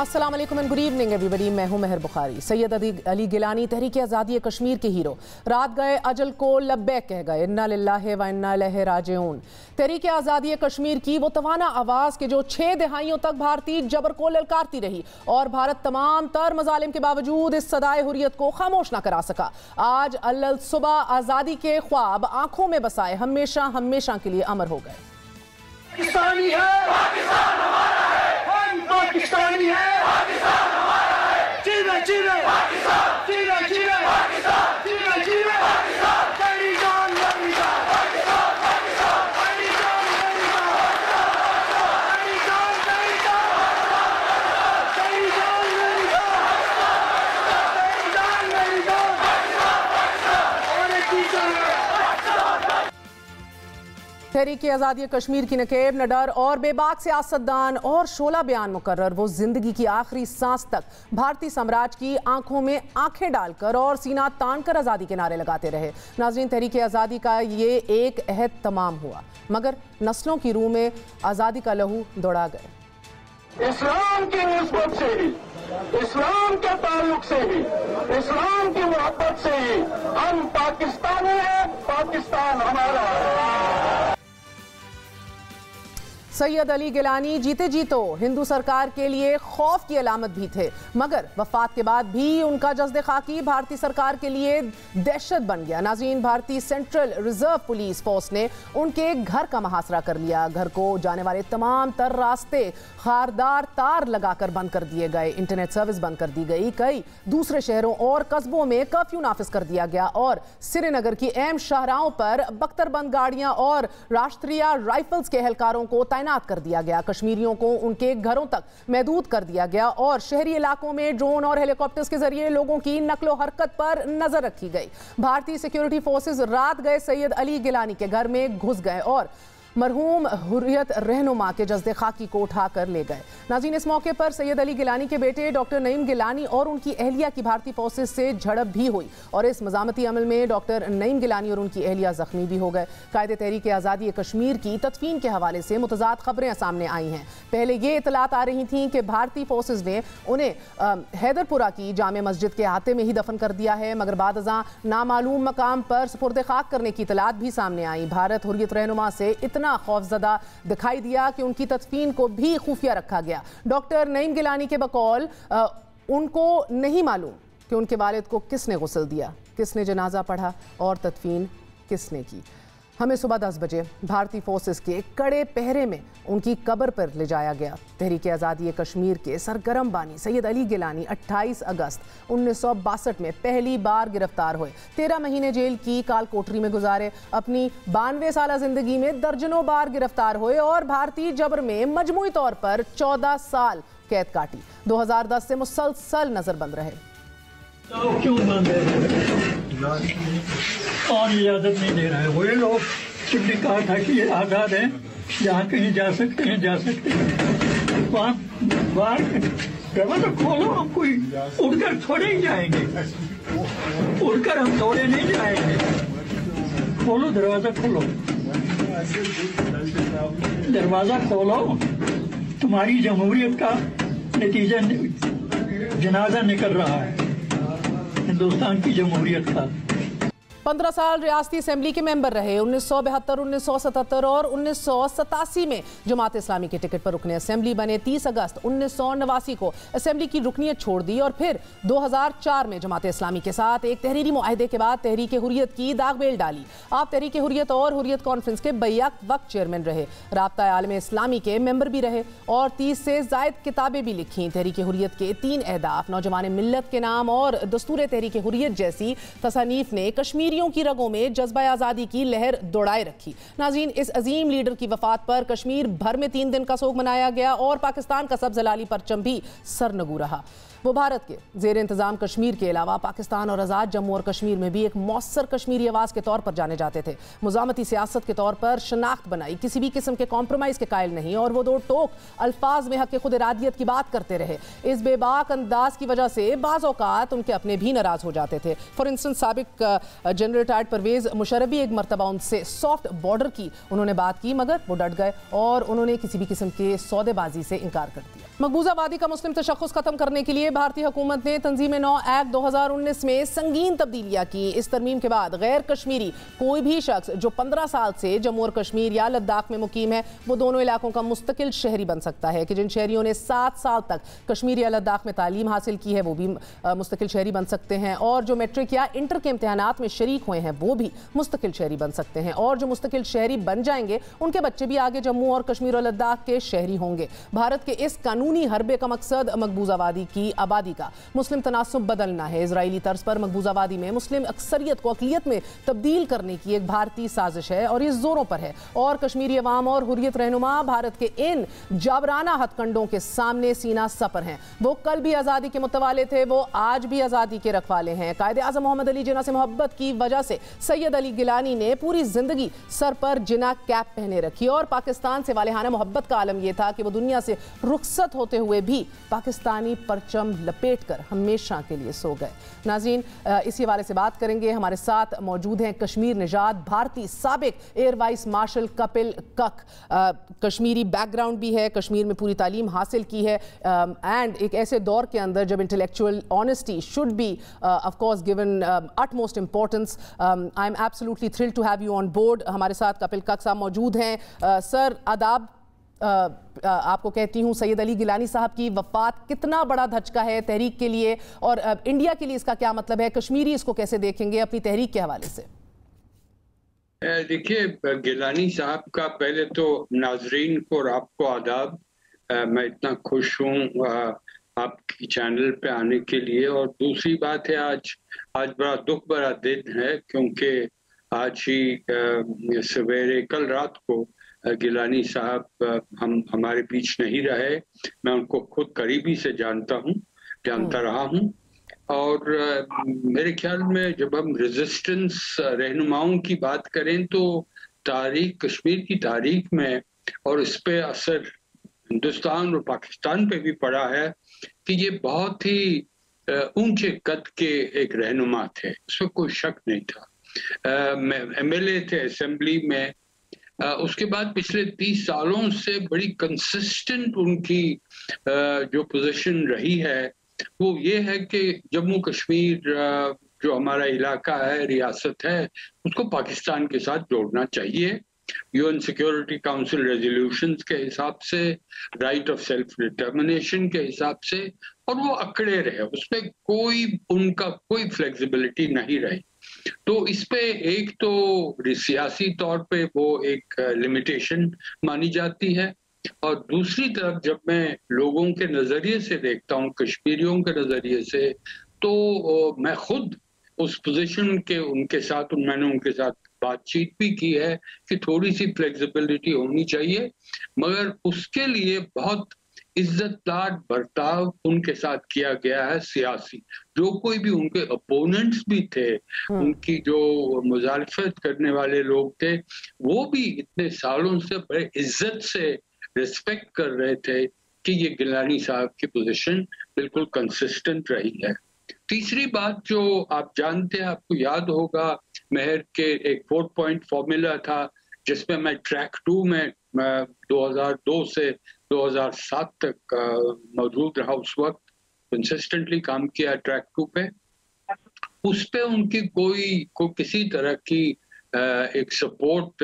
अस्सलाम वालेकुम and good evening everybody. मैं हूं मेहर बुखारी। सैयद अली गिलानी तहरीक आज़ादी कश्मीर के हीरो रात गए अजल को लब्बैक कह गए। इन्ना लिल्लाहि व इन्ना इलैहि राजिऊन। तहरीक आज़ादी कश्मीर की वो तवाना आवाज़ के जो 6 दहाइयों तक भारतीय जबर को ललकारती रही और भारत तमाम तर मजालिम के बावजूद इस सदाए हुर्रियत को खामोश न करा सका। आज अल सुबह आज़ादी के ख्वाब आंखों में बसाए हमेशा हमेशा के लिए अमर हो गए। पाकिस्तानी है, पाकिस्तान हमारा है, हम पाकिस्तानी है, पाकिस्तान हमारा है, जीवे जीवे पाकिस्तान, जीवे जीवे पाकिस्तान, जीवे जीवे पाकिस्तान, तेरी जान मेरी जान, पाकिस्तान पाकिस्तान, तेरी जान मेरी जान, तेरी जान मेरी जान, तेरी जान मेरी जान, तेरी जान मेरी जान, और एक चीज तहरीक आज़ादी कश्मीर की नकेब न डर और बेबाक सियासतदान और शोला बयान मुकर्रर वो जिंदगी की आखिरी सांस तक भारतीय साम्राज्य की आंखों में आंखें डालकर और सीना तान कर आज़ादी के नारे लगाते रहे। नाज़रीन, तहरीक आज़ादी का ये एक अहद तमाम हुआ मगर नस्लों की रूह में आज़ादी का लहू दौड़ा गए। इस्लाम की निस्बत से ही, इस्लाम के ताल्लुक से ही, इस्लाम की मोहब्बत से ही हम पाकिस्तानी हैं, पाकिस्तान हमारा है। सैयद अली गिलानी जीते जी तो हिंदू सरकार के लिए खौफ की अलामत भी थे मगर वफात के बाद भी उनका जज्द खाकी भारतीय सरकार के लिए दहशत बन गया। नाज़रीन, भारतीय सेंट्रल रिजर्व पुलिस फोर्स ने उनके घर का मुहासरा कर लिया। घर को जाने वाले तमाम तर रास्ते खारदार तार लगाकर बंद कर दिए गए। इंटरनेट सर्विस बंद कर दी गई। कई दूसरे शहरों और कस्बों में कर्फ्यू नाफिज कर दिया गया और श्रीनगर की अहम शाहराहों पर बख्तरबंद गाड़ियां और राष्ट्रीय राइफल्स के एहलकारों को तैनात कर दिया गया। कश्मीरियों को उनके घरों तक महदूद कर दिया गया और शहरी इलाकों में ड्रोन और हेलीकॉप्टर्स के जरिए लोगों की नकलो हरकत पर नजर रखी गई। भारतीय सिक्योरिटी फोर्सेस रात गए सैयद अली गिलानी के घर में घुस गए और मरहूम हुर्रियत रहनुमा के जज्द खाकी को उठाकर ले गए। नाज़रीन, इस मौके पर सैयद अली गिलानी के बेटे डॉक्टर नईम गिलानी और उनकी अहलिया की भारतीय फोर्सेस से झड़प भी हुई और इस मज़ामती अमल में डॉक्टर नईम गिलानी और उनकी अहलिया जख्मी भी हो गए। कायदे तहरीक आज़ादी कश्मीर की तदफीन के हवाले से मुतज़ाद खबरें सामने आई हैं। पहले ये इतलात आ रही थीं कि भारतीय फोर्सेस ने उन्हें हैदरपुरा की जामे मस्जिद के अहाते में ही दफन कर दिया है मगर बाद अज़ां नामालूम मकाम पर सुपुर्द खाक करने की इतलात भी सामने आई। भारत हुर्रियत रहनुमा से इतना खौफजदा दिखाई दिया कि उनकी तदफीन को भी खुफिया रखा गया। डॉक्टर नईम गिलानी के बकौल उनको नहीं मालूम कि उनके वालिद को किसने गुस्ल दिया, किसने जनाजा पढ़ा और तदफीन किसने की। हमें सुबह 10 बजे भारतीय फोर्सेस के कड़े पहरे में उनकी कब्र पर ले जाया गया। तहरीक आज़ादी कश्मीर के सरगर्म बानी सैयद अली गिलानी 28 अगस्त 1962 में पहली बार गिरफ्तार हुए। 13 महीने जेल की काल कोठरी में गुजारे। अपनी 92 साल जिंदगी में दर्जनों बार गिरफ्तार हुए और भारतीय जबर में मजमूई तौर पर 14 साल कैद काटी। 2010 से मुसलसल नजरबंद रहे। क्यों बंद है? कौन इजाजत नहीं दे रहा है? वही लोग जिनने कहा था कि ये आज़ाद है, जहाँ कहीं जा सकते हैं जा सकते हैं। वहाँ बाहर दरवाजा खोलो, हम कोई उड़कर थोड़े ही जाएंगे, उड़कर हम थोड़े नहीं जाएंगे। खोलो दरवाजा, खोलो दरवाजा, खोलो। तुम्हारी जमहूरियत का नतीजा जनाजा निकल रहा है, हिंदुस्तान की जमहूरियत का। 15 साल रियासती असेंबली के मेंबर रहे। 1972, 1977 और 1987 में जमात इस्लामी के टिकट पर रुकने असेंबली बने। 30 अगस्त 1989 को असेंबली की रुकनियत छोड़ दी और फिर 2004 में जमात इस्लामी के साथ एक तहरीरी मुआहदे के बाद तहरीक हुर्रियत की दागबेल डाली। आप तहरीक हुर्रियत और हुर्रियत कॉन्फ्रेंस के बैक वक्त चेयरमैन रहे। राब्ता आलम इस्लामी के मेंबर भी रहे और 30 से जायद किताबें भी लिखी। तहरीक हुर्रियत के 3 अहदाफ नौजवान मिल्लत के नाम और दस्तूर तहरीक हुर्रियत जैसी तसानीफ ने कश्मीर की रगों में जज्बा आज़ादी की लहर दौड़ाए रखी। नाज़रीन, इस अजीम लीडर की वफात पर कश्मीर भर में 3 दिन का सोग मनाया गया और पाकिस्तान का सब्ज़ लाली परचम भी सरनगू रहा। वो भारत के ज़ेर इंतज़ाम कश्मीर के अलावा पाकिस्तान और आज़ाद जम्मू और कश्मीर में भी एक मौसर कश्मीरी आवाज़ के तौर पर जाने जाते थे। मुज़ामती सियासत के तौर पर शनाख्त बनाई, किसी भी किस्म के कॉम्प्रोमाइज़ के कायल नहीं और वो दो टोक अल्फाज में हक़ खुद इरादियत की बात करते रहे। इस बेबाक अंदाज की वजह से बाज़ औक़ात उनके अपने भी नाराज़ हो जाते थे। फॉर इंस्टेंस साबिक जनरल रिटायर्ड परवेज मुशर्रफ भी एक मरतबा उनसे सॉफ्ट बॉर्डर की उन्होंने बात की, मगर वो डट गए और उन्होंने किसी भी किस्म के सौदेबाजी से इनकार कर दिया। मकबूजा वादी का मुस्लिम तशख्खुस खत्म करने के लिए भारतीय हुकूमत ने तंजीम-ए-नौ एक्ट 2019 में संगीन तब्दीलियां की। इस तरमीम के बाद गैर कश्मीरी कोई भी शख्स जो 15 साल से जम्मू और कश्मीर या लद्दाख में मुकीम है, वो दोनों इलाकों का मुस्तकिल शहरी बन सकता है। कि जिन शहरियों ने 7 साल तक कश्मीर या लद्दाख में तालीम हासिल की है वो भी मुस्तकिल शहरी बन सकते हैं, और जो मैट्रिक या इंटर के इम्तहानात में शरीक हुए हैं वो भी मुस्तकिल शहरी बन सकते हैं, और जो मुस्तकिल शहरी बन जाएंगे उनके बच्चे भी आगे जम्मू और कश्मीर और लद्दाख के शहरी होंगे। भारत के इस कानूनी हरबे का मकसद मकबूजा वादी की आबादी का मुस्लिम तनासुब बदलना है। इजरायली तर्ज पर मकबूजा वादी में मुस्लिम अक्सरियत को अकलियत में तब्दील करने की एक भारतीय साजिश है और ये जोरों पर है, और कश्मीरी अवाम और हुर्रियत रहनुमा भारत के इन जाबराना हथकंडों के सामने सीना सपर हैं। वो कल भी आज़ादी के मुतवाले थे, वो आज भी आज़ादी के रखवाले हैं। कायदे आज़म मोहम्मद अली जिन्ना से मोहब्बत की वजह से सैयद अली गिलानी ने पूरी जिंदगी सर पर जिन्ना कैप पहने रखी, और पाकिस्तान से वालेहाना मोहब्बत का आलम यह था कि वो दुनिया से रुखसत होते हुए भी पाकिस्तानी परचम लपेटकर हमेशा के लिए सो गए। नाज़रीन, इसी हवाले से बात करेंगे। हमारे साथ मौजूद हैं कश्मीर निजात भारती साबिक एयर वाइस मार्शल कपिल कक। कश्मीरी बैकग्राउंड भी है, कश्मीर में पूरी तालीम हासिल की है, एंड एक ऐसे दौर के अंदर जब intellectual honesty should be of course given utmost importance. I am absolutely thrilled to have you on board. हमारे साथ कपिल कक साहब मौजूद हैं। सर आदाब। आपको कहती हूँ, सैयद अली गिलानी साहब की वफात कितना बड़ा धचका है तहरीक के लिए, और इंडिया के लिए इसका क्या मतलब है? कश्मीरी इसको कैसे देखेंगे अपनी तहरीक के हवाले से? देखिए, गिलानी साहब का पहले तो नाजरीन को और आपको आदाब। मैं इतना खुश हूँ आपकी चैनल पे आने के लिए, और दूसरी बात है आज बड़ा दुख भरा दिन है, क्योंकि आज ही सवेरे कल रात को गिलानी साहब हमारे बीच नहीं रहे। मैं उनको खुद करीबी से जानता रहा हूँ, और मेरे ख्याल में जब हम रेजिस्टेंस रहनुमाओं की बात करें तो तारीख, कश्मीर की तारीख में, और इस पे असर हिंदुस्तान और पाकिस्तान पे भी पड़ा है कि ये बहुत ही ऊंचे कद के एक रहनुमा थे, उसमें कोई शक नहीं था। MLA थे असेंबली में। उसके बाद पिछले 30 सालों से बड़ी कंसिस्टेंट उनकी जो पोजीशन रही है वो ये है कि जम्मू कश्मीर जो हमारा इलाका है, रियासत है, उसको पाकिस्तान के साथ जोड़ना चाहिए। UN सिक्योरिटी काउंसिल रेजोल्यूशंस के हिसाब से, राइट ऑफ सेल्फ डिटर्मिनेशन के हिसाब से, और वो अकड़े रहे, उसमें उनका कोई फ्लेक्सिबिलिटी नहीं रही। तो इस पे एक तो सियासी तौर पे वो एक लिमिटेशन मानी जाती है, और दूसरी तरफ जब मैं लोगों के नजरिए से देखता हूँ, कश्मीरियों के नजरिए से, तो मैं खुद उस पोजीशन के मैंने उनके साथ बातचीत भी की है कि थोड़ी सी फ्लेक्सिबिलिटी होनी चाहिए, मगर उसके लिए बहुत इज्जतदार बर्ताव उनके साथ किया गया है। सियासी जो कोई भी उनके अपोनेंट्स भी थे, उनकी जो मुजालफत करने वाले लोग थे, वो भी इतने सालों से बड़े इज्जत से रिस्पेक्ट कर रहे थे कि ये गिलानी साहब की पोजीशन बिल्कुल कंसिस्टेंट रही है। तीसरी बात जो आप जानते हैं, आपको याद होगा, मेहर के एक 4 पॉइंट फॉर्मूला था जिसमें मैं ट्रैक 2 में 2002 से 2007 तक मौजूद रहा। उस वक्त कंसिस्टेंटली काम किया ट्रैक 2 पे। उस पे उनकी कोई किसी तरह की एक सपोर्ट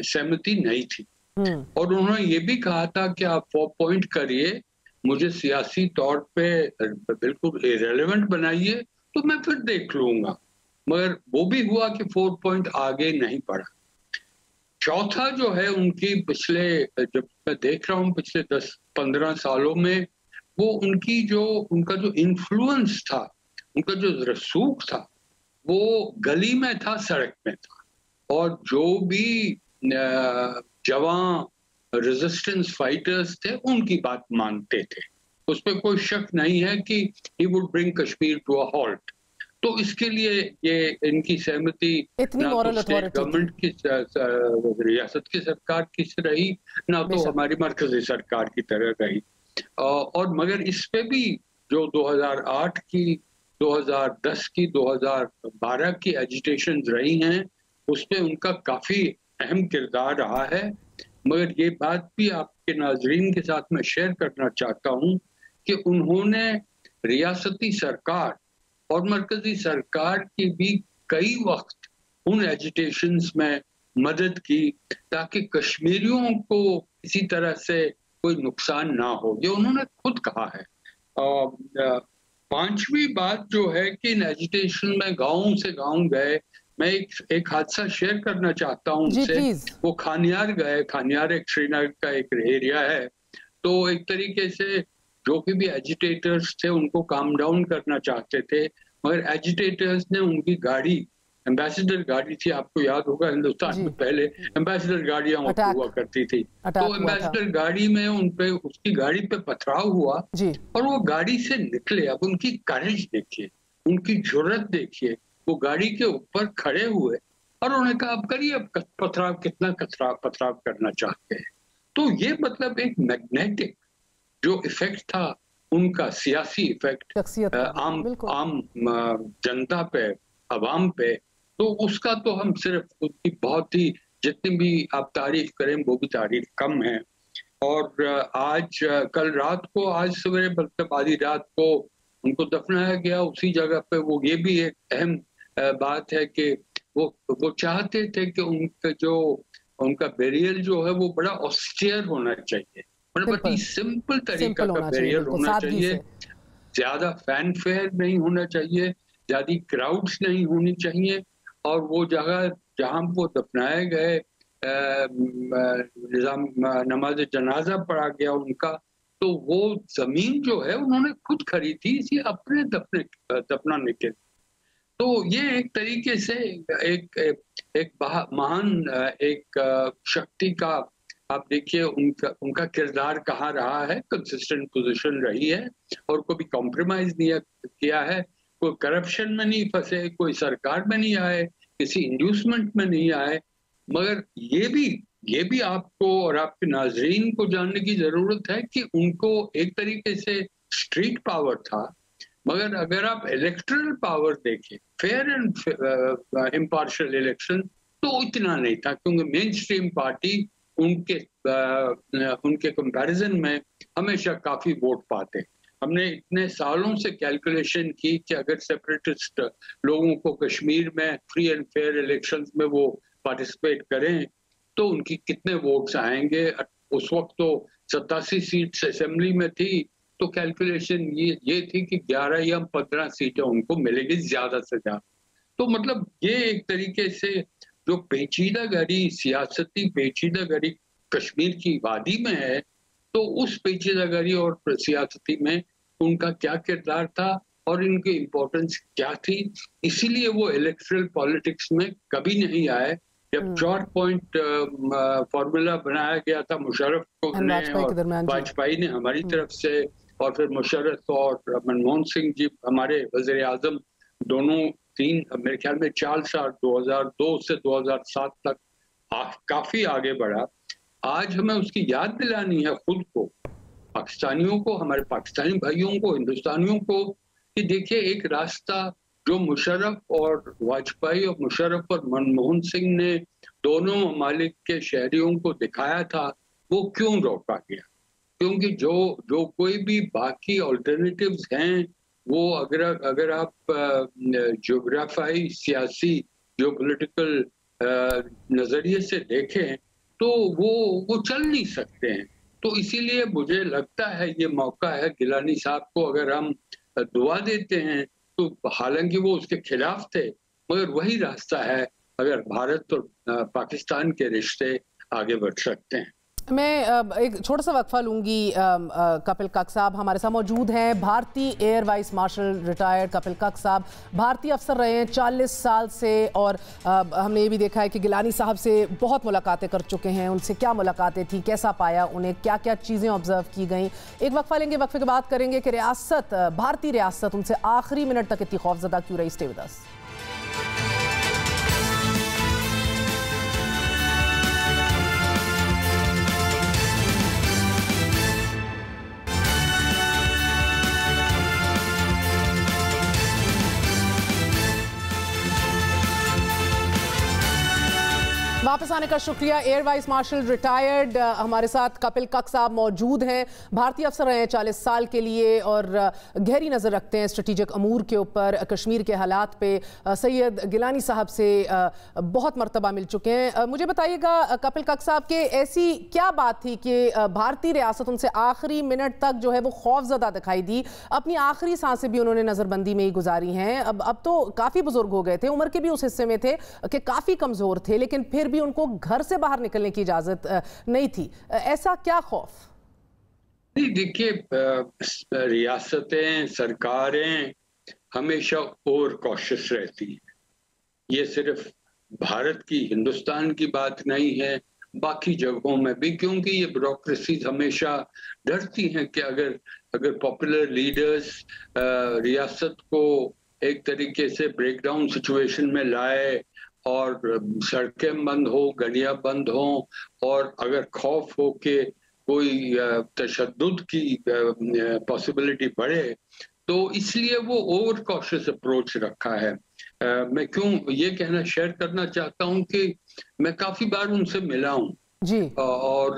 सहमति नहीं थी, और उन्होंने ये भी कहा था कि आप 4 पॉइंट करिए, मुझे सियासी तौर पे बिल्कुल इरेलेवेंट बनाइए तो मैं फिर देख लूंगा। मगर वो भी हुआ कि 4 पॉइंट आगे नहीं बढ़ा। चौथा जो है उनकी पिछले, जब मैं देख रहा हूँ पिछले 10-15 सालों में, वो उनका जो इन्फ्लुएंस था, उनका जो रसूख था, वो गली में था, सड़क में था, और जो भी जवान रेजिस्टेंस फाइटर्स थे उनकी बात मानते थे। उसमें कोई शक नहीं है कि he would bring Kashmir to a halt. तो इसके लिए ये इनकी सहमति ना तो स्टेट गवर्नमेंट की, रियासत की सरकार की रही, ना तो हमारी मरकजी सरकार की तरह रही। और मगर इस पे भी जो 2008 की 2010 की 2012 की एजिटेशन रही हैं, उसमें उनका काफी अहम किरदार रहा है। मगर ये बात भी आपके नाजरीन के साथ मैं शेयर करना चाहता हूँ कि उन्होंने रियासती सरकार और मरकजी सरकार की भी कई वक्त उन एजिटेशंस में मदद की ताकि कश्मीरियों को किसी तरह से कोई नुकसान ना हो, ये उन्होंने खुद कहा है। पांचवी बात जो है कि इन एजिटेशन में गाँव से गाँव गए, मैं एक हादसा शेयर करना चाहता हूँ उनसे। वो खानियार गए, खानियार एक श्रीनगर का एक एरिया है। तो एक तरीके से जो भी एजिटेटर्स थे उनको काम डाउन करना चाहते थे, मगर एजिटेटर्स ने उनकी गाड़ी, एम्बेसडर गाड़ी थी, आपको याद होगा हिंदुस्तान में पहले एम्बेसडर गाड़ियां हुआ करती थी, तो एम्बेसडर गाड़ी में उनपे, उसकी गाड़ी पे पथराव हुआ और वो गाड़ी से निकले। अब उनकी करेज देखिए, उनकी जुर्रत देखिए, वो गाड़ी के ऊपर खड़े हुए और उन्होंने कहा अब करिए, अब पथराव कितना पथराव करना चाहते हैं। तो ये मतलब एक मैग्नेटिक जो इफेक्ट था उनका, सियासी इफेक्ट आम जनता पे, अवाम पे, तो उसका तो हम सिर्फ उसकी बहुत ही, जितनी भी आप तारीफ करें वो भी तारीफ कम है। और आज कल रात को, आज सवेरे मतलब आधी रात को उनको दफनाया गया उसी जगह पे। वो ये भी एक अहम बात है कि वो चाहते थे कि उनका बेरियल जो है वो बड़ा ऑस्टियर होना चाहिए, बड़ा सिंपल तरीका का बेरियल होना चाहिए, ज्यादा फैन फेयर नहीं होना चाहिए, ज्यादा क्राउड्स नहीं होनी चाहिए। और वो जगह जहां वो दफनाए गए, नमाज जनाजा पढ़ा गया उनका, तो वो जमीन जो है उन्होंने खुद खरीदी इसी अपने दफनाने के। तो ये एक तरीके से एक महान एक शक्ति का, आप देखिए उनका किरदार कहाँ रहा है, कंसिस्टेंट पोजीशन रही है और कभी कॉम्प्रोमाइज नहीं किया है, कोई करप्शन में नहीं फंसे, कोई सरकार में नहीं आए, किसी इंड्यूसमेंट में नहीं आए। मगर ये भी आपको और आपके नाजरीन को जानने की जरूरत है कि उनको एक तरीके से स्ट्रीट पावर था, मगर अगर आप इलेक्टरल पावर देखें, फेयर एंड इम्पार्शियल इलेक्शन, तो इतना नहीं था, क्योंकि मेन स्ट्रीम पार्टी उनके कंपैरिजन में हमेशा काफी वोट पाते। हमने इतने सालों से कैलकुलेशन की कि अगर सेपरेटिस्ट लोगों को कश्मीर में फ्री एंड फेयर इलेक्शंस में वो पार्टिसिपेट करें तो उनकी कितने वोट्स आएंगे। उस वक्त तो 87 सीट्स असेंबली में थी, तो कैलकुलेशन ये थी कि 11 या 15 सीटें उनको मिलेगी ज्यादा से ज्यादा। तो मतलब ये एक तरीके से जो पेचीदागरी, सियासती पेचीदागरी कश्मीर की वादी में है, तो उस पेचीदागरी और सियासती में उनका क्या किरदार था और इनकी इम्पोर्टेंस क्या थी, इसीलिए वो इलेक्टरल पॉलिटिक्स में कभी नहीं आए। जब 4 पॉइंट फॉर्मूला बनाया गया था मुशर्रफ को और वाजपेयी ने हमारी तरफ से, और फिर मुशर्रफ और मनमोहन सिंह जी हमारे वजीर आजम, दोनों तीन मेरे ख्याल में 4 साल 2002 से 2007 तक काफी आगे बढ़ा। आज हमें उसकी याद दिलानी है खुद को, पाकिस्तानियों को, हमारे पाकिस्तानी भाइयों को, हिंदुस्तानियों को, कि देखिए एक रास्ता जो मुशर्रफ और वाजपेयी और मुशर्रफ और मनमोहन सिंह ने दोनों ममालिक के शहरियों को दिखाया था, वो क्यों रोका गया? क्योंकि जो कोई भी बाकी ऑल्टरनेटिव्स हैं, वो अगर आप ज्योग्राफाई, सियासी, जियोपॉलिटिकल नजरिए से देखें तो वो चल नहीं सकते हैं। तो इसीलिए मुझे लगता है ये मौका है गिलानी साहब को, अगर हम दुआ देते हैं तो, हालांकि वो उसके खिलाफ थे, मगर वही रास्ता है अगर भारत और पाकिस्तान के रिश्ते आगे बढ़ सकते हैं। मैं एक छोटा सा वक्फा लूंगी। कपिल कक्क साहब हमारे साथ मौजूद हैं, भारतीय air vice marshal retired Kapil Kak साहब भारतीय अफसर रहे हैं 40 साल से, और हमने ये भी देखा है कि गिलानी साहब से बहुत मुलाकातें कर चुके हैं। उनसे क्या मुलाकातें थी, कैसा पाया उन्हें, क्या क्या चीज़ें ऑब्जर्व की गई। एक वक्फा लेंगे, वक्फे के बाद करेंगे कि रियासत, भारतीय रियासत उनसे आखिरी मिनट तक इतनी खौफजदा क्यों रही। Stay with us. वापस आने का शुक्रिया। एयर वाइस मार्शल रिटायर्ड हमारे साथ कपिल कक्स साहब मौजूद हैं। भारतीय अफसर रहे हैं 40 साल के लिए और गहरी नज़र रखते हैं स्ट्रेटेजिक अमूर के ऊपर, कश्मीर के हालात पे। सैयद गिलानी साहब से बहुत मरतबा मिल चुके हैं। मुझे बताइएगा कपिल कक्स साहब के ऐसी क्या बात थी कि भारतीय रियासत उनसे आखिरी मिनट तक जो है वो खौफजदा दिखाई दी। अपनी आखिरी सांसें भी उन्होंने नज़रबंदी में ही गुजारी हैं। अब तो काफ़ी बुजुर्ग हो गए थे, उम्र के भी उस हिस्से में थे कि काफ़ी कमज़ोर थे, लेकिन फिर भी उनको घर से बाहर निकलने की इजाज़त नहीं थी। ऐसा क्या खौफ? देखिए, रियासतें, सरकारें हमेशा ओवर कॉशियस रहती हैं। ये सिर्फ भारत की, हिंदुस्तान की बात नहीं है, बाकी जगहों में भी, क्योंकि ये ब्यूरोक्रेसीज हमेशा डरती हैं कि अगर पॉपुलर लीडर्स रियासत को एक तरीके से ब्रेकडाउन सिचुएशन में लाए और सड़कें बंद हो, गलियां बंद हो, और अगर खौफ हो कि कोई तशद्दुद की पॉसिबिलिटी बढ़े, तो इसलिए वो ओवर कॉशियस अप्रोच रखा है। मैं क्यों ये कहना शेयर करना चाहता हूं कि मैं काफी बार उनसे मिला हूं जी। और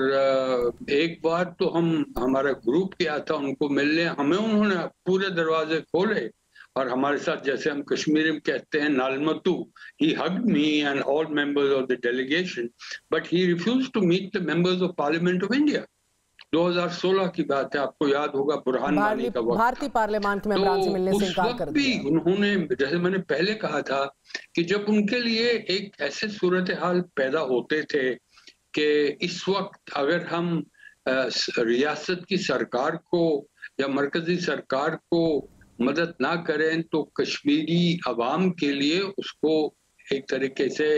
एक बार तो हमारा ग्रुप गया था उनको मिलने, हमें उन्होंने पूरे दरवाजे खोले और हमारे साथ, जैसे हम कश्मीरी में कहते हैं, नालमतू, he hugged me and all members of the delegation, but he refused to meet the members of Parliament of India. 2016 की बात है, आपको याद होगा, बुरहान वानी का वक्त। भारतीय पार्लियामेंट के मेंबरान से मिलने से इनकार कर दिया। भी उन्होंने, जैसे मैंने पहले कहा था, कि जब उनके लिए एक ऐसे सूरत हाल पैदा होते थे कि इस वक्त अगर हम रियासत की सरकार को या मरकजी सरकार को मदद ना करें तो कश्मीरी अवाम के लिए उसको एक तरीके से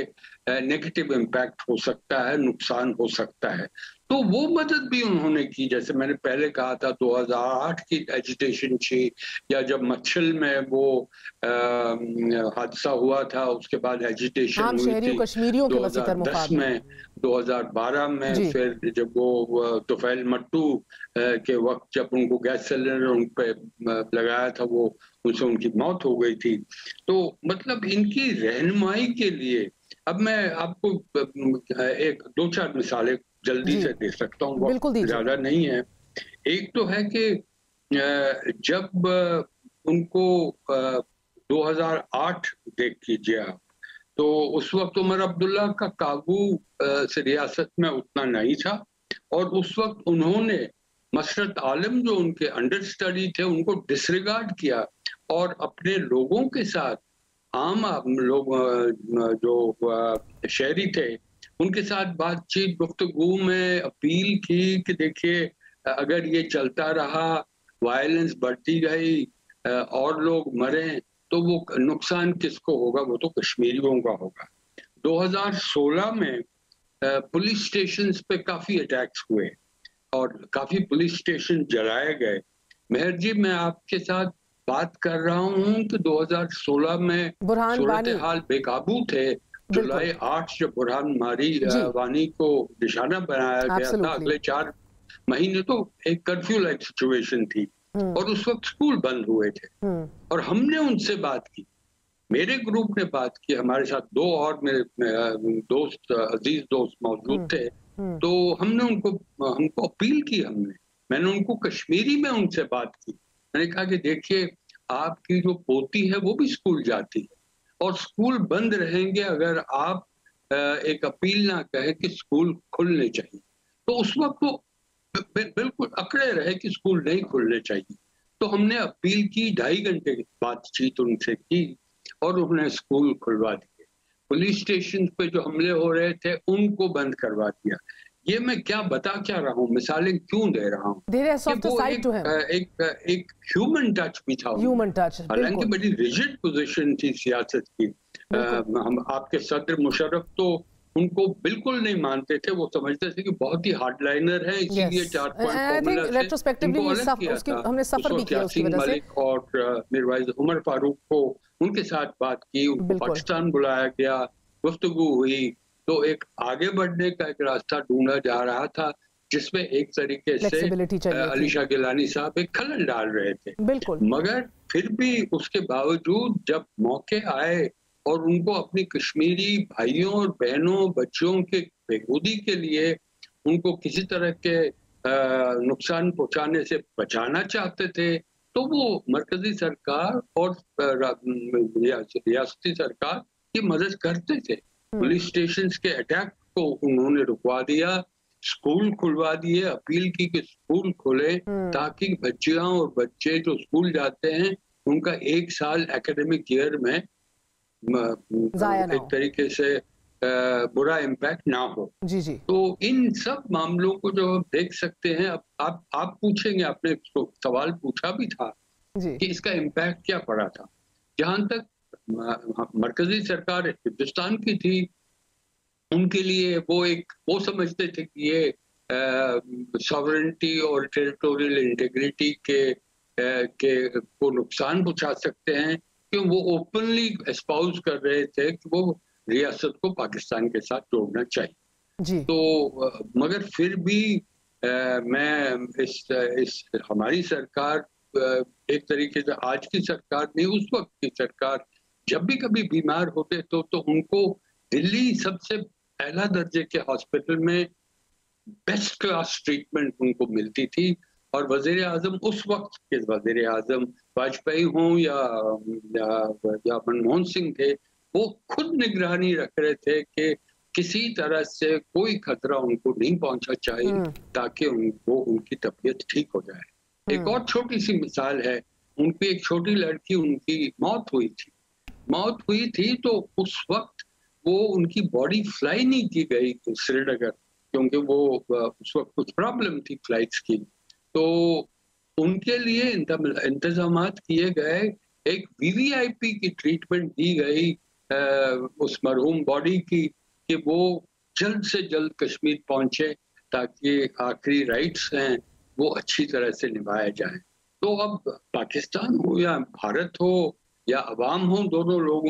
नेगेटिव इम्पैक्ट हो सकता है, नुकसान हो सकता है। तो वो मदद भी उन्होंने की, जैसे मैंने पहले कहा था 2008 की एजिटेशन थी, या जब मच्छल में वो हादसा हुआ था, उसके बाद एजिटेशन हुई थी 2010 में, 2012 में, फिर जब वो तुफैल मट्टू के वक्त जब उनको गैस सिलेंडर उन पे लगाया था, वो उनसे उनकी मौत हो गई थी। तो मतलब इनकी रहनुमाई के लिए, अब मैं आपको एक 2-4 मिसालें जल्दी से दे सकता हूँ, वक्त ज्यादा नहीं है। एक तो है कि जब उनको 2008 देख कीजिए आप, तो उस वक्त उमर अब्दुल्ला का काबू से रियासत में उतना नहीं था, और उस वक्त उन्होंने मसरत आलम जो उनके अंडर स्टडी थे उनको डिसरिगार्ड किया और अपने लोगों के साथ, आम लोग जो शहरी थे, उनके साथ बातचीत, गुफ्तगू में अपील की कि देखिए अगर ये चलता रहा, वायलेंस बढ़ती गई और लोग मरे, तो वो नुकसान किसको होगा? वो तो कश्मीरियों का होगा। 2016 में पुलिस स्टेशंस पे काफी अटैक्स हुए और काफी पुलिस स्टेशन जलाए गए। मेहर जी, मैं आपके साथ बात कर रहा हूँ कि 2016 में सूरत हाल बेकाबू थे। जुलाई 8 जब बुरहान वानी को निशाना बनाया गया था, अगले 4 महीने तो एक कर्फ्यू लाइक सिचुएशन थी और उस वक्त स्कूल बंद हुए थे। और हमने उनसे बात की, मेरे ग्रुप ने बात की, हमारे साथ 2 और मेरे दोस्त, अजीज दोस्त मौजूद थे। तो हमने हमको अपील की, मैंने उनको कश्मीरी में उनसे बात की। मैंने कहा कि देखिए, आपकी जो पोती है वो भी स्कूल जाती है और स्कूल बंद रहेंगे अगर आप एक अपील ना कहे कि स्कूल खुलने चाहिए। तो उस वक्त वो बिल्कुल अकड़े रहे कि स्कूल नहीं खुलने चाहिए। तो हमने अपील की, 2.5 घंटे की बातचीत उनसे की और उन्होंने स्कूल खुलवा दिए। पुलिस स्टेशन पे जो हमले हो रहे थे उनको बंद करवा दिया। ये मैं क्या रहा हूँ, मिसालें क्यों दे रहा हूँ? एक ह्यूमन टच भी था, हालांकि बड़ी रिजिड पोजीशन थी सियासत की। हम आपके सदर मुशर्रफ तो उनको बिल्कुल नहीं मानते थे, वो समझते थे कि बहुत ही हार्डलाइनर है, इसीलिए 4 पॉइंट मलिक और मिर्वाइज उमर फारूक को उनके साथ बात की, उनको पाकिस्तान बुलाया गया, गुफ्तगू हुई, तो एक आगे बढ़ने का एक रास्ता ढूंढा जा रहा था जिसमें एक तरीके से अली शाह गिलानी साहब एक खलल डाल रहे थे। मगर फिर भी उसके बावजूद जब मौके आए और उनको अपनी कश्मीरी भाइयों और बहनों बच्चों के बेहूदी के लिए उनको किसी तरह के नुकसान पहुंचाने से बचाना चाहते थे, तो वो मरकजी सरकार और रियासती सरकार की मदद करते थे। पुलिस स्टेशन के अटैक को उन्होंने रुकवा दिया, स्कूल खुलवा दिए, अपील की कि स्कूल खोले ताकि बच्चियां और बच्चे जो स्कूल जाते हैं उनका एक साल एकेडमिक ईयर में एक तरीके से बुरा इम्पैक्ट ना हो। जी जी। तो इन सब मामलों को जो हम देख सकते हैं, अब आप पूछेंगे, आपने सवाल पूछा भी था कि इसका इम्पैक्ट क्या पड़ा था। जहां तक मरकजी सरकार हिंदुस्तान की थी, उनके लिए वो समझते थे कि ये सॉवरेनिटी और टेरिटोरियल इंटीग्रिटी के को नुकसान पहुंचा सकते हैं, क्यों वो ओपनली एस्पाउज कर रहे थे कि वो रियासत को पाकिस्तान के साथ जोड़ना चाहिए जी। तो मगर फिर भी मैं इस हमारी सरकार एक तरीके से आज की सरकार नहीं, उस वक्त की सरकार जब भी कभी बीमार होते तो उनको दिल्ली सबसे पहला दर्जे के हॉस्पिटल में बेस्ट क्लास ट्रीटमेंट उनको मिलती थी। और वजीर आजम उस वक्त के वजीर आजम वाजपेयी हों या मनमोहन सिंह थे, वो खुद निगरानी रख रहे थे कि किसी तरह से कोई खतरा उनको नहीं पहुंचना चाहिए ताकि उनकी तबीयत ठीक हो जाए। एक और छोटी सी मिसाल है, उनकी एक छोटी लड़की, उनकी मौत हुई थी तो उस वक्त वो उनकी बॉडी फ्लाई नहीं की गई श्रीनगर, क्योंकि वो उस वक्त कुछ प्रॉब्लम थी फ्लाइट्स की। तो उनके लिए इंतजाम किए गए, एक वीवीआईपी की ट्रीटमेंट दी गई उस मरहूम बॉडी की कि वो जल्द से जल्द कश्मीर पहुंचे ताकि आखिरी राइट्स हैं वो अच्छी तरह से निभाया जाए। तो अब पाकिस्तान हो या भारत हो या अवाम हो, दोनों लोग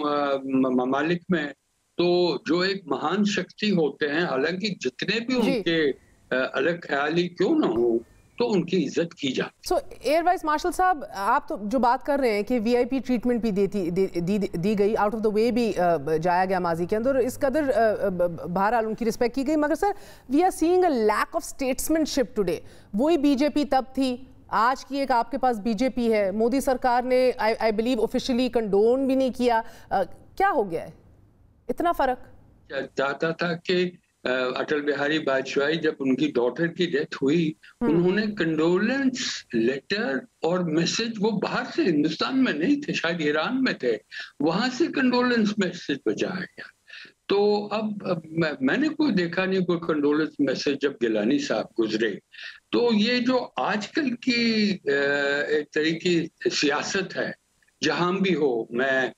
ममालिक में, तो जो एक महान शक्ति होते हैं, हालांकि जितने भी उनके अलग ख्याली क्यों ना हो, तो उनकी इज्जत की जाए। सो एयर वाइस मार्शल साहब, आप तो जो बात कर रहे हैं कि वीआईपी ट्रीटमेंट भी दी गई, आउट ऑफ द वे भी जाया गया माजी के अंदर, इस कदर बहरहाल उनकी रिस्पेक्ट की गई, मगर sir we are seeing a lack of statesmanship today. वही बीजेपी तब थी, आज की एक आपके पास बीजेपी है। मोदी सरकार ने आई बिलीव ऑफिशियली कंडोन भी नहीं किया। क्या हो गया है, इतना फर्क? चाहता था कि अटल बिहारी वाजपेयी जब उनकी डॉटर की डेथ हुई, उन्होंने कंडोलेंस लेटर और मैसेज, वो बाहर से, हिंदुस्तान में नहीं थे, शायद ईरान में थे, वहां से कंडोलेंस मैसेज भेजाया गया। तो अब मैंने कोई देखा नहीं कोई कंडोलेंस मैसेज जब गिलानी साहब गुजरे। तो ये जो आजकल की एक तरीके सियासत है, जहां भी हो, मैं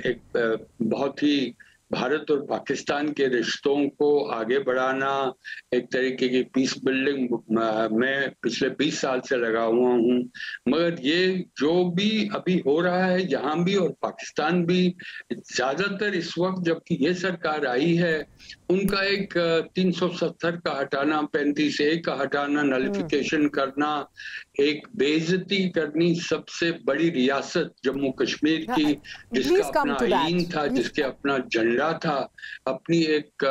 एक बहुत ही भारत और पाकिस्तान के रिश्तों को आगे बढ़ाना, एक तरीके की पीस बिल्डिंग में पिछले 20 साल से लगा हुआ हूँ। मगर ये जो भी अभी हो रहा है जहां भी, और पाकिस्तान भी, ज्यादातर इस वक्त जबकि ये सरकार आई है, उनका एक 370 का हटाना, 35A का हटाना, नलिफिकेशन करना, एक बेइज्जती करनी सबसे बड़ी रियासत जम्मू कश्मीर की, जिसका अपना आईन था, जिसके अपना झंडा था, अपनी एक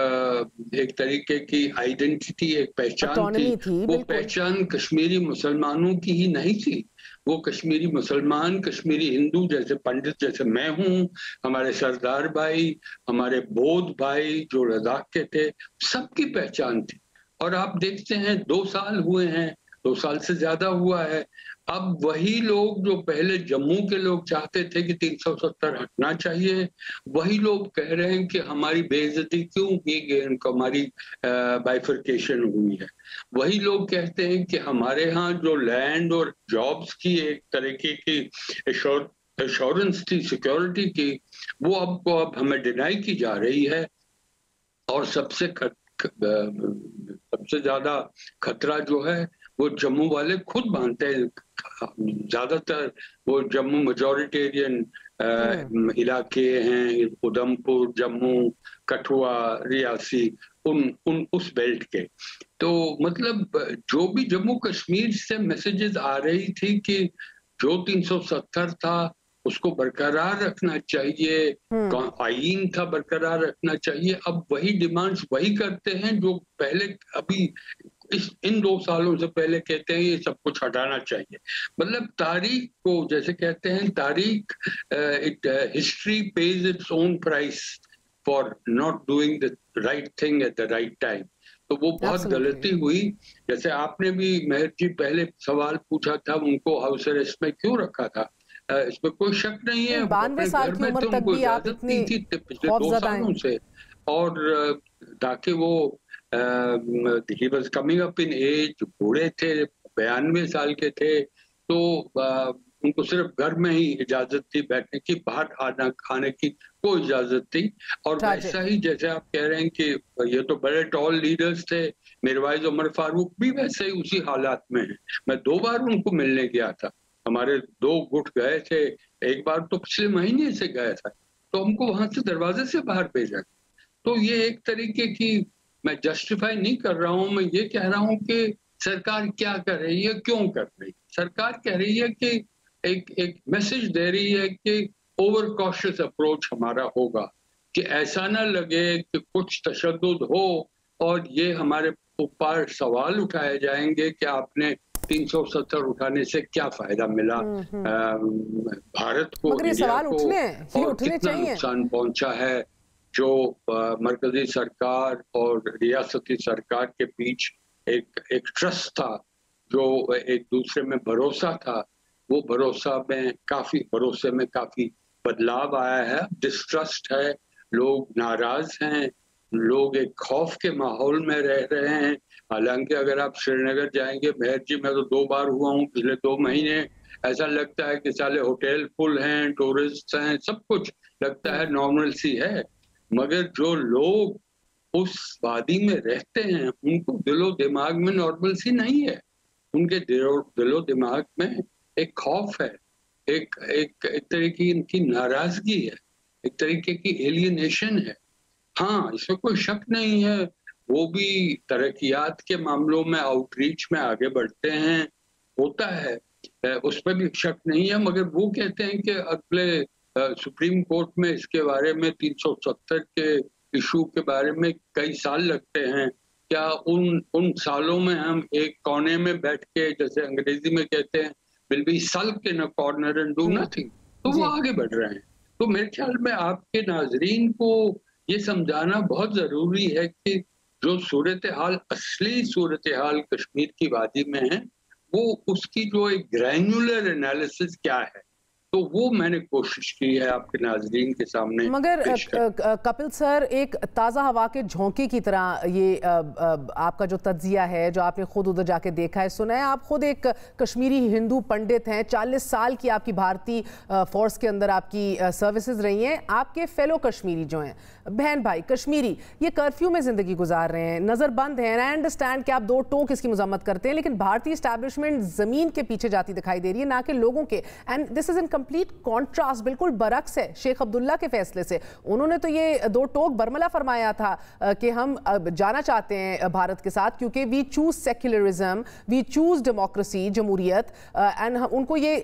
तरीके की आइडेंटिटी, एक पहचान थी। वो पहचान कश्मीरी मुसलमानों की ही नहीं थी, वो कश्मीरी मुसलमान, कश्मीरी हिंदू, जैसे पंडित जैसे मैं हूँ, हमारे सरदार भाई, हमारे बौद्ध भाई जो लद्दाख के थे, सबकी पहचान थी। और आप देखते हैं 2 साल हुए हैं, 2 साल से ज्यादा हुआ है, अब वही लोग जो पहले जम्मू के लोग चाहते थे कि 370 हटना चाहिए, वही लोग कह रहे हैं कि हमारी बेइज्जती क्यों की गई, उनको हमारी बाइफर्केशन हुई है। वही लोग कहते हैं कि हमारे यहाँ जो लैंड और जॉब्स की एक तरीके की एश्योरेंस थी, सिक्योरिटी की, वो अब हमें डिनाई की जा रही है। और सबसे ज्यादा खतरा जो है वो जम्मू वाले खुद मानते हैं। ज्यादातर वो जम्मू मेजॉरिटेरियन इलाके हैं, उधमपुर, जम्मू, कठुआ, रियासी, उस बेल्ट के। तो मतलब जो भी जम्मू कश्मीर से मैसेजेस आ रही थी कि जो 370 था उसको बरकरार रखना चाहिए, आईन था बरकरार रखना चाहिए। अब वही डिमांड्स वही करते हैं जो पहले अभी इन 2 सालों से पहले कहते हैं ये सब कुछ हटाना चाहिए। मतलब तारीख को, जैसे कहते हैं तारीख, history page its own price for not doing the right thing at the right time. तो वो बहुत गलती हुई। जैसे आपने भी मेहर जी पहले सवाल पूछा था उनको हाउस अरेस्ट में क्यों रखा था, इसमें कोई शक नहीं है। 92 साल की उम्र तक भी आप इतनी पिछले 2 सालों से, और ताकि वो he was coming up in age, बूढ़े थे, 92 साल के थे, तो उनको सिर्फ घर में ही इजाजत थी बैठने की, बाहर आना खाने की कोई इजाजत थी। और वैसा ही जैसे आप कह रहे हैं कि ये तो बड़े टॉल लीडर्स थे, मिरवाइज उमर फारूक भी वैसे ही उसी हालात में है। मैं 2 बार उनको मिलने गया था, हमारे 2 गुट गए थे, एक बार तो पिछले महीने से गया था, तो हमको वहां से दरवाजे से बाहर भेजा। तो ये एक तरीके की, मैं जस्टिफाई नहीं कर रहा हूं, मैं ये कह रहा हूं कि सरकार क्या कर रही है, क्यों कर रही है। सरकार कह रही है कि एक मैसेज दे रही है कि ओवर कॉशियस अप्रोच हमारा होगा, कि ऐसा ना लगे कि कुछ तशद्दुद हो और ये हमारे ऊपर सवाल उठाए जाएंगे कि आपने 370 उठाने से क्या फायदा मिला भारत को, इंडिया को, और कितना नुकसान पहुंचा है। जो मरकजी सरकार और रियासती सरकार के बीच एक ट्रस्ट था, जो एक दूसरे में भरोसा था, वो भरोसे में काफी बदलाव आया है। डिस्ट्रस्ट है, लोग नाराज हैं, लोग एक खौफ के माहौल में रह रहे हैं। हालांकि अगर आप श्रीनगर जाएंगे, मेहर जी मैं तो 2 बार हुआ हूँ पिछले 2 महीने, ऐसा लगता है कि साले होटल फुल हैं, टूरिस्ट हैं, सब कुछ लगता है नॉर्मल सी है। मगर जो लोग उस वादी में रहते हैं उनको दिलो दिमाग में नॉर्मल सी नहीं है, उनके दिलो दिमाग में एक खौफ है, एक तरह की इनकी नाराजगी है, एक तरीके की एलियनेशन है। हाँ, इसमें कोई शक नहीं है, वो भी तरक्कियात के मामलों में आउटरीच में आगे बढ़ते हैं, होता है, उसमें भी शक नहीं है। मगर वो कहते हैं कि अगले सुप्रीम कोर्ट में इसके बारे में 370 के इशू के बारे में कई साल लगते हैं। क्या उन सालों में हम एक कोने में बैठ के, जैसे अंग्रेजी में कहते हैं, will be sulk in a corner and do nothing, तो वो आगे बढ़ रहे हैं। तो मेरे ख्याल में आपके नाजरीन को ये समझाना बहुत जरूरी है कि जो सूरत हाल, असली सूरत हाल कश्मीर की वादी में है, वो उसकी जो एक ग्रैन्युलर एनालिसिस क्या है, तो वो मैंने कोशिश की है आपके नाजरीन के सामने। मगर कपिल सर, एक ताज़ा हवा के झोंके की तरह ये आपका जो तज्जिया है, जो आपने खुद उधर जाके देखा है, सुना है, आप खुद एक कश्मीरी हिंदू पंडित हैं, 40 साल की आपकी भारतीय फोर्स के अंदर आपकी सर्विसेज रही हैं। आपके फेलो कश्मीरी जो हैं, बहन भाई कश्मीरी, ये कर्फ्यू में ज़िंदगी गुजार रहे हैं, नज़रबंद हैं। आई अंडरस्टैंड कि आप 2 टोक इसकी मजम्मत करते हैं, लेकिन भारतीय इस्टेब्लिशमेंट ज़मीन के पीछे जाती दिखाई दे रही है, ना कि लोगों के। And this is in complete contrast, बिल्कुल बरक्स है शेख अब्दुल्ला के फैसले से। उन्होंने तो ये 2 टोक बरमला फरमाया था कि हम जाना चाहते हैं भारत के साथ, क्योंकि we choose secularism, we choose democracy, जमहूरियत, एंड उनको ये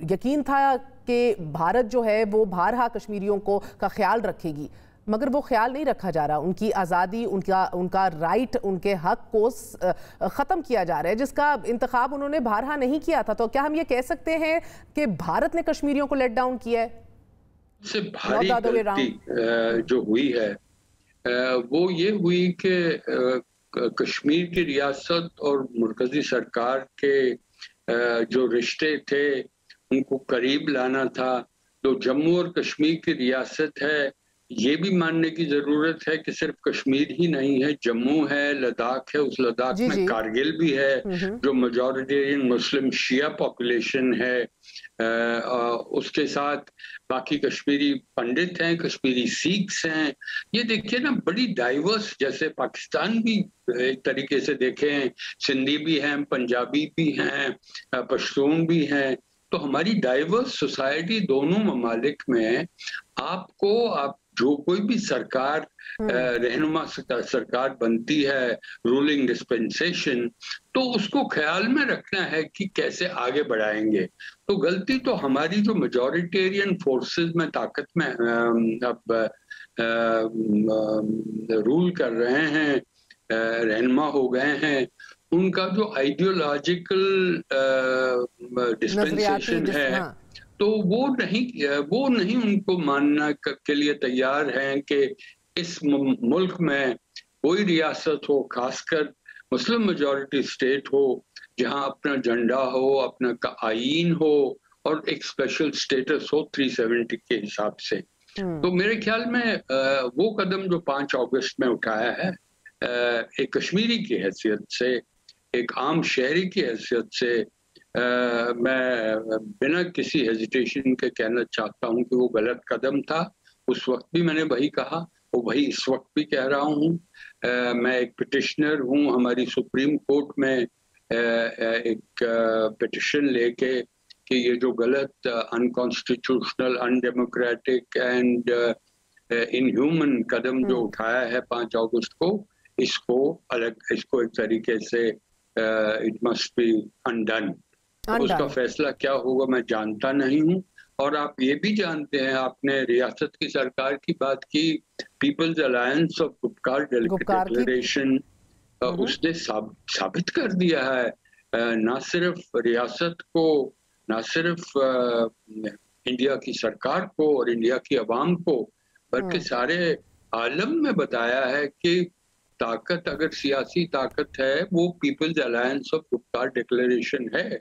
यकीन था कि भारत जो है वो बारहा कश्मीरियों का ख्याल रखेगी। मगर वो ख्याल नहीं रखा जा रहा, उनकी आज़ादी, उनका राइट, उनके हक को ख़त्म किया जा रहा है, जिसका इंतखाब उन्होंने बारहा नहीं किया था। तो क्या हम ये कह सकते हैं कि भारत ने कश्मीरियों को लेट डाउन किया है? सबसे भारी गलती जो हुई है वो ये हुई कि कश्मीर की रियासत और मरकजी सरकार के जो रिश्ते थे उनको करीब लाना था। तो जम्मू और कश्मीर की रियासत है, ये भी मानने की जरूरत है कि सिर्फ कश्मीर ही नहीं है, जम्मू है, लद्दाख है, उस लद्दाख में कारगिल भी है जो मेजॉरिटेरियन मुस्लिम शिया पॉपुलेशन है। उसके साथ बाकी कश्मीरी पंडित हैं, कश्मीरी सिख्स हैं। ये देखिए ना, बड़ी डाइवर्स, जैसे पाकिस्तान भी एक तरीके से देखें, सिंधी भी हैं, पंजाबी भी हैं, पश्तून भी हैं। तो हमारी डाइवर्स सोसाइटी दोनों ममालिक में आपको जो कोई भी सरकार रहनुमा सरकार बनती है, रूलिंग डिस्पेंसेशन, तो उसको ख्याल में रखना है कि कैसे आगे बढ़ाएंगे। तो गलती तो हमारी जो मेजॉरिटेरियन फोर्सेस में ताकत में अब रूल कर रहे हैं, रहनुमा हो गए हैं, उनका जो आइडियोलॉजिकल डिस्पेंसेशन है, हाँ। तो वो नहीं उनको मानना के लिए तैयार हैं कि इस मुल्क में कोई रियासत हो, खासकर मुस्लिम मेजॉरिटी स्टेट हो, जहां अपना झंडा हो, अपना आईन हो और एक स्पेशल स्टेटस हो 370 के हिसाब से। तो मेरे ख्याल में वो कदम जो 5 अगस्त में उठाया है, एक कश्मीरी की हैसियत से, एक आम शहरी की हैसियत से, मैं बिना किसी हेजिटेशन के कहना चाहता हूं कि वो गलत कदम था। उस वक्त भी मैंने वही कहा, वो वही इस वक्त भी कह रहा हूं। मैं एक पिटिशनर हूं, हमारी सुप्रीम कोर्ट में एक पिटिशन लेके कि ये जो गलत, अनकॉन्स्टिट्यूशनल, अनडेमोक्रेटिक एंड इनह्यूमन कदम जो उठाया है 5 अगस्त को, इसको एक तरीके से इट मस्ट बी अनडन। उसका फैसला क्या होगा मैं जानता नहीं हूं। और आप ये भी जानते हैं, आपने रियासत की सरकार की बात की, people's alliance of Gupkar declaration, उसने साबित कर दिया है ना सिर्फ रियासत को, ना सिर्फ इंडिया की सरकार को और इंडिया की आवाम को, बल्कि सारे आलम में बताया है कि ताकत, अगर सियासी ताकत है, वो people's alliance of Gupkar declaration है,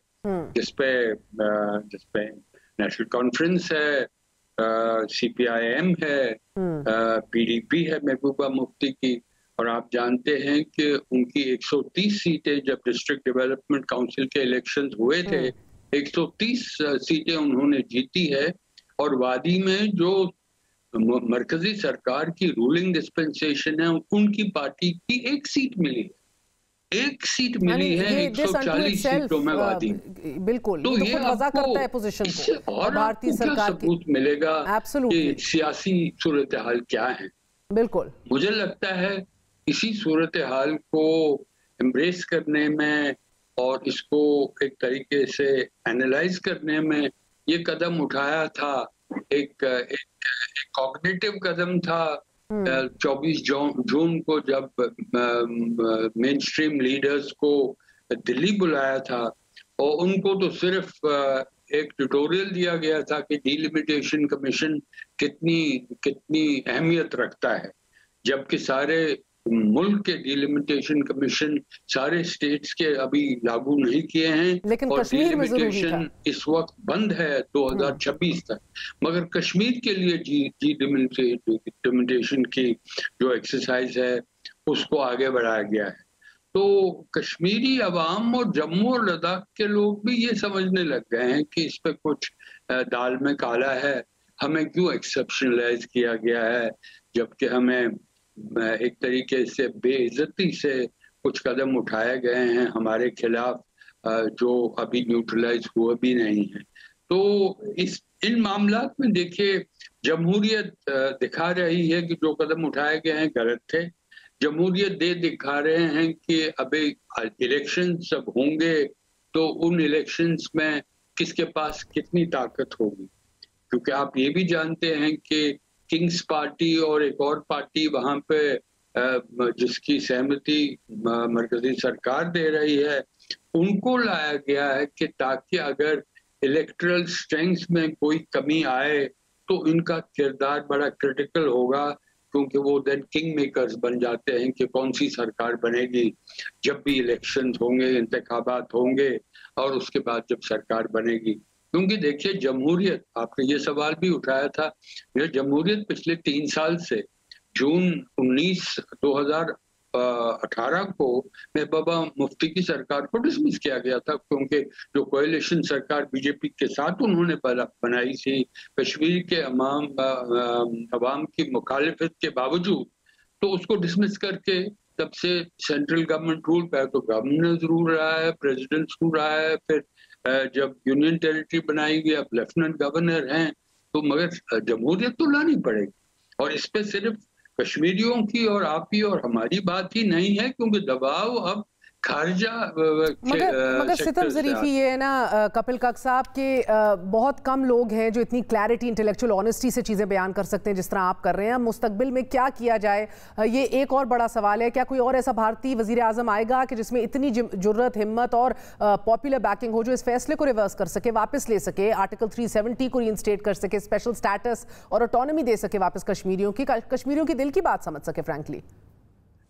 जिसपे नेशनल कॉन्फ्रेंस है, CPIM है, PDP है महबूबा मुफ्ती की। और आप जानते हैं कि उनकी 130 सीटें जब डिस्ट्रिक्ट डेवलपमेंट काउंसिल के इलेक्शंस हुए थे, 130 सीटें उन्होंने जीती है। और वादी में जो मरकजी सरकार की रूलिंग डिस्पेंसेशन है, उनकी पार्टी की 1 सीट मिली है, 1 सीट मिली है 140 सीटों में वादी। बिल्कुल, तो ये वजह करता है पोजीशन को। और भारतीय सरकार सबूत मिलेगा कि सियासी सूरत हाल क्या है। बिल्कुल, मुझे लगता है इसी सूरत हाल को एम्ब्रेस करने में और इसको एक तरीके से एनालाइज करने में ये कदम उठाया था, एक कॉग्निटिव कदम था। 24 जून को जब मेन स्ट्रीम लीडर्स को दिल्ली बुलाया था, और उनको तो सिर्फ एक ट्यूटोरियल दिया गया था कि डिलिमिटेशन कमीशन कितनी अहमियत रखता है, जबकि सारे मुल्क के डिलिमिटेशन कमीशन सारे स्टेट्स के अभी लागू नहीं किए हैं, और डिलिमिटेशन इस वक्त बंद है 2026 तक। मगर कश्मीर के लिए डिलिमिटेशन की जो एक्सरसाइज है उसको आगे बढ़ाया गया है। तो कश्मीरी अवाम और जम्मू और लद्दाख के लोग भी ये समझने लग गए हैं कि इस पे कुछ दाल में काला है, हमें क्यों एक्सेप्शनलाइज किया गया है, जबकि हमें एक तरीके से बेइज्जती से कुछ कदम उठाए गए हैं हमारे खिलाफ, जो अभी न्यूट्रलाइज हुआ भी नहीं है। तो इन मामलात में देखिए, जमहूरियत दिखा रही है कि जो कदम उठाए गए हैं गलत थे। जमहूरियत दिखा रहे हैं कि अभी इलेक्शन जब होंगे तो उन इलेक्शंस में किसके पास कितनी ताकत होगी, क्योंकि आप ये भी जानते हैं कि किंग्स पार्टी और एक और पार्टी वहां पे जिसकी सहमति मरकजी सरकार दे रही है, उनको लाया गया है कि ताकि अगर इलेक्टरल स्ट्रेंथ में कोई कमी आए तो इनका किरदार बड़ा क्रिटिकल होगा, क्योंकि वो देन किंग मेकर्स बन जाते हैं कि कौन सी सरकार बनेगी जब भी इलेक्शन होंगे, इंतखाबात होंगे, और उसके बाद जब सरकार बनेगी। क्योंकि देखिए, जमहूरियत, आपने ये सवाल भी उठाया था, ये जमहूरियत पिछले 3 साल से जून 2018 को महबूबा मुफ्ती की सरकार को डिसमिस किया गया था, क्योंकि जो कोएलिशन सरकार बीजेपी के साथ उन्होंने बनाई थी, कश्मीर के अवाम की मुखालिफत के बावजूद, तो उसको डिसमिस करके तब से सेंट्रल गवर्नमेंट रूल पे, तो गवर्नर रूल रहा है, प्रेसिडेंट रूल रहा है, फिर जब यूनियन टेरिटरी बनाई गई अब लेफ्टिनेंट गवर्नर हैं, तो मगर जमहूरियत तो लानी पड़ेगी। और इस पे सिर्फ कश्मीरियों की और आप ही और हमारी बात ही नहीं है, क्योंकि दबाव अब खारजा मगर सितम ज़रीफ़ी ये है ना कपिल काक साहब के बहुत कम लोग हैं जो इतनी क्लैरिटी, इंटेलेक्चुअल ऑनेस्टी से चीज़ें बयान कर सकते हैं जिस तरह आप कर रहे हैं। मुस्तकबिल में क्या किया जाए, ये एक और बड़ा सवाल है। क्या कोई और ऐसा भारतीय वज़ीर आज़म आएगा कि जिसमें इतनी जुर्रत, हिम्मत और पॉपुलर बैकिंग हो जो इस फैसले को रिवर्स कर सके, वापस ले सके, आर्टिकल 370 को रीइंस्टेट कर सके, स्पेशल स्टेटस और ऑटोनॉमी दे सके वापस कश्मीरियों की दिल की बात समझ सके? फ्रैंकली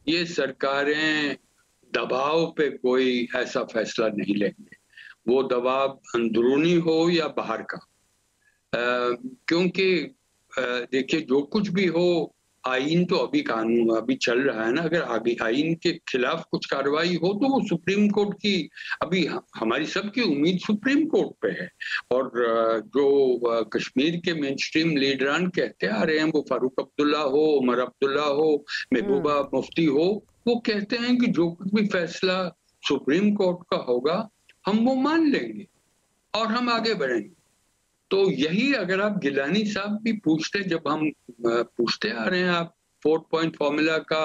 ये सरकारें दबाव पे कोई ऐसा फैसला नहीं लेंगे, वो दबाव अंदरूनी हो या बाहर का। क्योंकि देखिए जो कुछ भी हो, आइन तो अभी कानून अभी चल रहा है ना, अगर आगे आइन के खिलाफ कुछ कार्रवाई हो तो वो सुप्रीम कोर्ट की, अभी हमारी सबकी उम्मीद सुप्रीम कोर्ट पे है। और जो कश्मीर के मेन स्ट्रीम लीडरान कहते आ रहे हैं, वो फारूक अब्दुल्ला हो, उमर अब्दुल्ला हो, महबूबा मुफ्ती हो, वो कहते हैं कि जो कुछ भी फैसला सुप्रीम कोर्ट का होगा हम वो मान लेंगे और हम आगे बढ़ेंगे। तो यही अगर आप गिलानी साहब भी पूछते, जब हम पूछते आ रहे हैं आप 4 पॉइंट फॉर्मूला का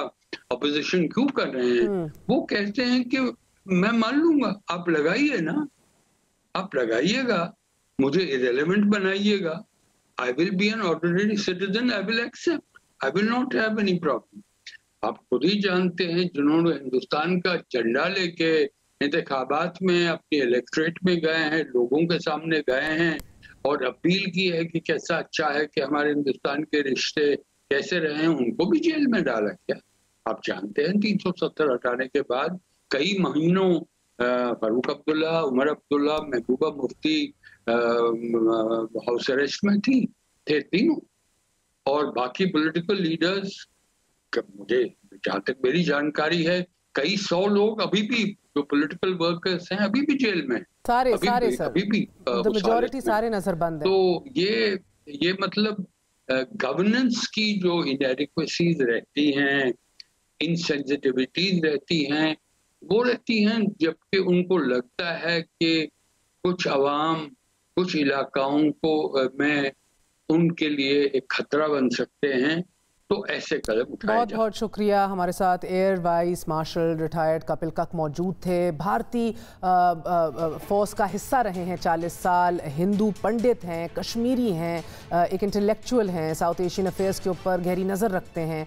अपोजिशन क्यों कर रहे हैं, वो कहते हैं कि मैं मान लूंगा, आप लगाइए ना, आप लगाइएगा, मुझे इरेलेवेंट बनाइएगा, I will be an ordinary citizen, I will accept, I will not have any problem. आप खुद ही जानते हैं, जिन्होंने हिंदुस्तान का झंडा लेके इंतखाबात में अपने इलेक्ट्रेट में गए हैं, लोगों के सामने गए हैं और अपील की है कि कैसा अच्छा है कि हमारे हिंदुस्तान के रिश्ते कैसे रहे हैं, उनको भी जेल में डाला क्या? आप जानते हैं 370 हटाने के बाद कई महीनों फारूक अब्दुल्ला, उमर अब्दुल्ला, महबूबा मुफ्ती हाउस अरेस्ट में थे तीनों, और बाकी पॉलिटिकल लीडर्स, मुझे जहाँ तक मेरी जानकारी है कई 100 लोग अभी भी जो पॉलिटिकल वर्कर्स हैं अभी भी जेल में, सारे सर, अभी भी मेजॉरिटी सारे नजरबंद हैं। तो ये मतलब गवर्नेंस की जो इनएडिक्वेसीज रहती हैं, इनसेंसिटिविटीज रहती हैं, वो रहती हैं जबकि उनको लगता है कि कुछ अवाम, कुछ इलाकाओं को में उनके लिए एक खतरा बन सकते हैं, तो ऐसे कदम उठाए। बहुत बहुत शुक्रिया। हमारे साथ air vice marshal retired Kapil काक मौजूद थे। भारतीय फौज का हिस्सा रहे हैं 40 साल, हिंदू पंडित हैं, कश्मीरी हैं, एक इंटेलेक्चुअल हैं, साउथ एशियन अफेयर्स के ऊपर गहरी नज़र रखते हैं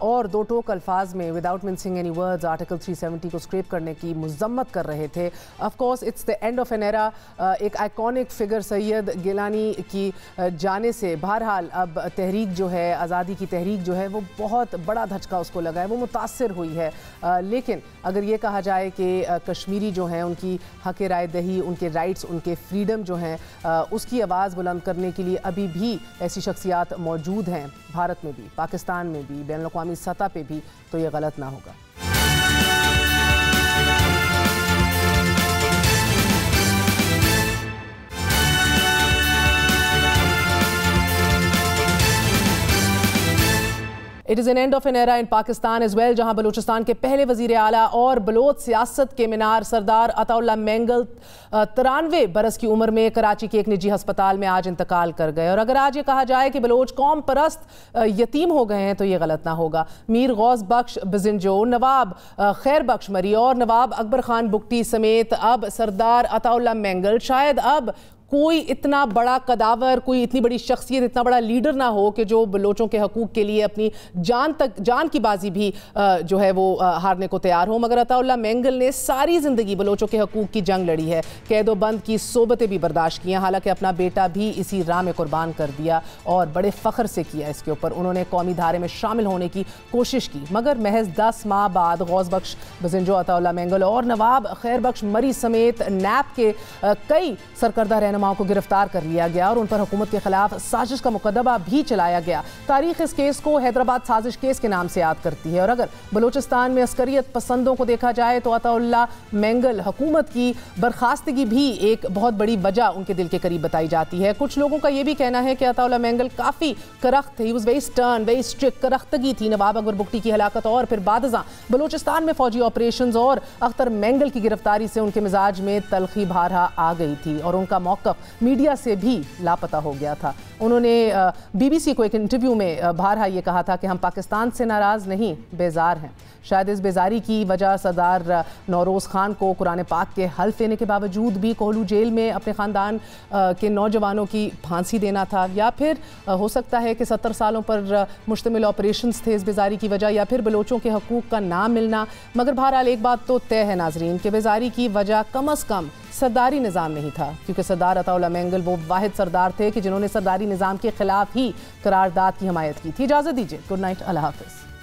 और दो टोक अल्फाज में without mincing any words article 370 को स्क्रैप करने की मजम्मत कर रहे थे। Of course it's the end of an era. एक आइकॉनिक फिगर सैयद गिलानी की जाने से बहरहाल अब तहरीक जो है, आज़ादी की तहरीक जो है, वो बहुत बड़ा धचका उसको लगा है, वो मुतासिर हुई है। लेकिन अगर ये कहा जाए कि कश्मीरी जो हैं उनकी हक राय दही, उनके राइट्स, उनके फ्रीडम जो हैं, उसकी आवाज़ बुलंद करने के लिए अभी भी ऐसी शख्सियात मौजूद हैं भारत में भी, पाकिस्तान में भी, बैनुल अक़वामी सतह पे भी, तो ये गलत ना होगा। It is an end of an era in Pakistan as well, जहां बलूचिस्तान के पहले वजीर आला और बलोच सियासत के मीनार सरदार अताउल्लाह मेंगल 93 बरस की उम्र में कराची के एक निजी अस्पताल में आज इंतकाल कर गए। और अगर आज ये कहा जाए कि बलोच कौम परस्त यतीम हो गए हैं तो ये गलत ना होगा। मीर गौस बख्श बिजिंजो, नवाब खैर बख्श मरी और नवाब अकबर खान बुगटी समेत अब सरदार अताउल्लाह मेंगल शायद अब कोई इतना बड़ा कदावर, कोई इतनी बड़ी शख्सियत, इतना बड़ा लीडर ना हो कि जो बलोचों के हकूक़ के लिए अपनी जान की बाजी भी जो है वो हारने को तैयार हो। मगर अताउल्लाह मेंगल ने सारी ज़िंदगी बलोचों के हकूक़ की जंग लड़ी है, कैदो बंद की सोबतें भी बर्दाश्त की हैं, हालांकि अपना बेटा भी इसी राह में कुर्बान कर दिया और बड़े फ़ख्र से किया इसके ऊपर। उन्होंने कौमी धारे में शामिल होने की कोशिश की, मगर महज 10 माह बाद गौस बख्श बिजिंजो, अताउल्लाह मेंगल और नवाब खैर बख्श मरी समेत नैब के कई सरकर्दा रहनुमाओं को गिरफ्तार कर लिया गया और उन पर हुकूमत के खिलाफ साजिश का मुकदमा भी चलाया गया। तारीख इस केस को हैदराबाद साजिश केस के नाम से याद करती है। और अगर बलूचिस्तान में अस्करियत पसंदों को देखा जाए तो अताउल्लाह मेंगल हुकूमत की बर्खास्तगी भी एक बहुत बड़ी वजह उनके दिल के करीब बताई जाती है। कुछ लोगों का यह भी कहना है कि अताउल्लाह मेंगल काफ़ी करख्त थे, he was very stern, very strict, करख्तगी थी। नवाब अकबर बुगटी की हलाकत और फिर बादज़ां बलूचिस्तान में फौजी ऑपरेशंस और अख्तर मेंगल की गिरफ्तारी से उनके मिजाज में तलखी भारहा आ गई थी और उनका मौक़िफ़ वक्त मीडिया से भी लापता हो गया था। उन्होंने BBC को एक इंटरव्यू में बारहा ये कहा था कि हम पाकिस्तान से नाराज़ नहीं, बेजार हैं। शायद इस बेजारी की वजह सरदार नौरोज़ खान को कुरान पाक के हल्फ लेने के बावजूद भी कोहलू जेल में अपने ख़ानदान के नौजवानों की फांसी देना था, या फिर हो सकता है कि 70 सालों पर मुश्तमिल ऑपरेशंस थे इस बेजारी की वजह, या फिर बलोचों के हकूक़ का ना मिलना। मगर बहरहाल एक बात तो तय है नाजरीन कि बेजारी की वजह कम अज़ कम सरदारी निज़ाम नहीं था, क्योंकि सरदार अताउल्लाह मेंगल वो वाहिद सरदार थे कि जिन्होंने सरदारी निज़ाम के ख़िलाफ़ ही करारदाद की हमायत की थी। इजाज़त दीजिए, गुड नाइट, अल्लाह हाफ़िज़।